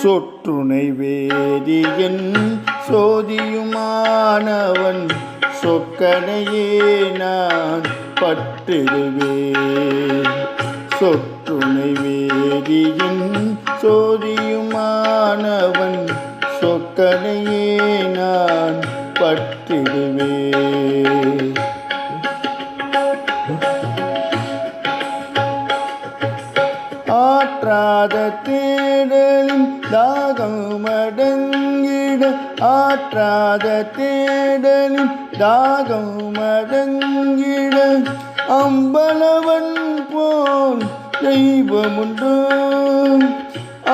சொற்றுணை வேதியன் சோதியுமானவன் சொக்கனையே நான் பற்றிடுவேன். சொற்றுணை வேதியன் சோதியுமானவன் சொக்கனையே நான் பற்றிடுவேன். ஆற்றாத தேடலின் தாகம் அடங்கிட, ஆற்றாத தேடலின் தாகம் அடங்கிட, அம்பலவன் போல் தெய்வமுண்டோ,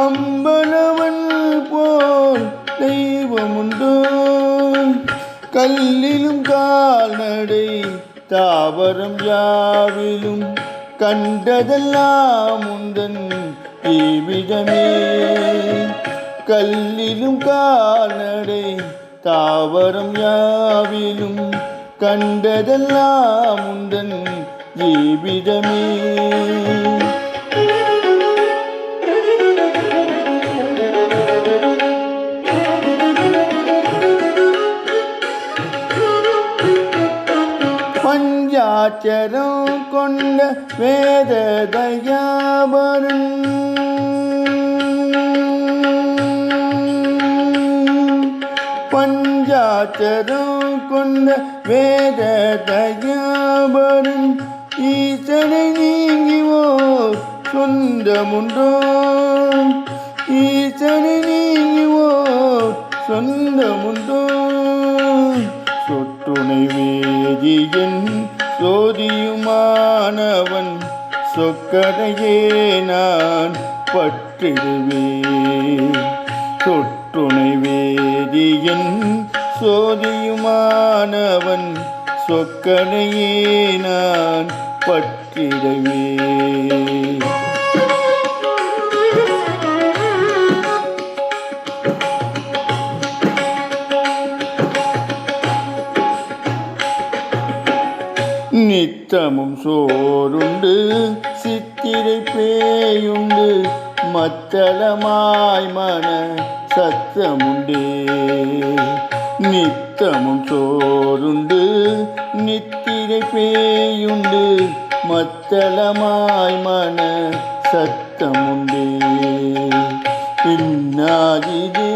அம்பலவன் போல் தெய்வமுண்டோ. கல்லிலும் கால்நடை தாவரம் யாவிலும் கண்டதெல்லாம் உந்தன் தீவிதமே. கல்லிலும் கால்நடை தாவரம் யாவிலும் கண்டதெல்லாம் உந்தன் ஜீவிதமே. பஞ்சாட்சரம் கொண்ட வேத தயாபரன், பஞ்சாட்சரம் கொண்ட வேத தயாபரன், ஈசனை நீங்கிவோர் சொந்தமுண்டோ, ஈசனை நீங்கிவோர் சொந்தமுண்டோ. சொற்றுணை வேதியன் சோதியுமானவன் சொக்கனையே நான் பற்றிடுவேன். சொற்றுணை வேதியன் சோதியுமானவன் சொக்கனையே நான் பற்றிடுவேன். நித்தமும் சோறுண்டு சித்திரை பேயுண்டு, மத்தளமாய் மன சத்தமுண்டே. நித்தமும் சோறுண்டு நித்திரை பேயுண்டு, மத்தளமாய் மன சத்தமுண்டே. பின்னாதிதே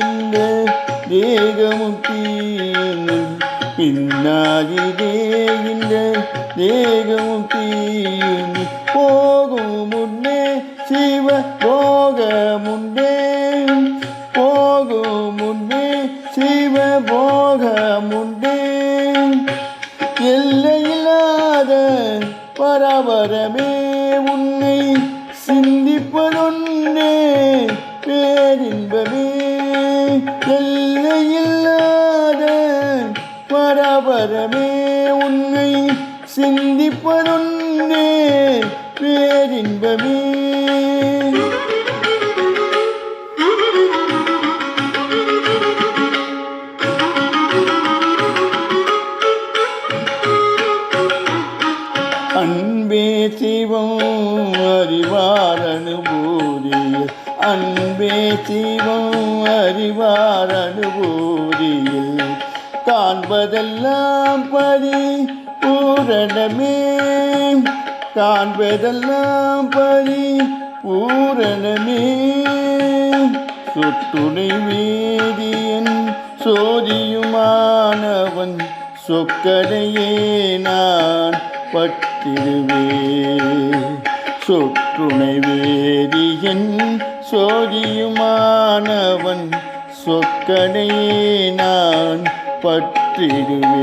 இந்த தேகமும் தீனு, பின்னாதிதே இந்த தேகமும் தீனு. போகும் முன்னே சிவ போகமுண்டே, போகும் முன்னே சிவ போகமுண்டே. எல்லையில்லாத பரபரமே உன்னை சிந்திப்பதொன்னே பேரின்பமே. எல்லையில்லாத பரபரமே உன்னை சிந்திப்பதொன்னே பேரின்பமே. அன்பே சிவம் அறிவார் அனுபூதியில், அன்பே சிவம் அறிவார் அனுபூதியில், காண்பதெல்லாம் பரிபூரணமே, காண்பதெல்லாம் பரிபூரணமே. சொற்றுணை வேதியன் சோதியுமானவன் சொக்கனையே நான் பற்றிடுவேன். சொற்றுணை வேதியன் சோதியுமானவன் சொக்கனையே நான் பற்றிடுவேன்.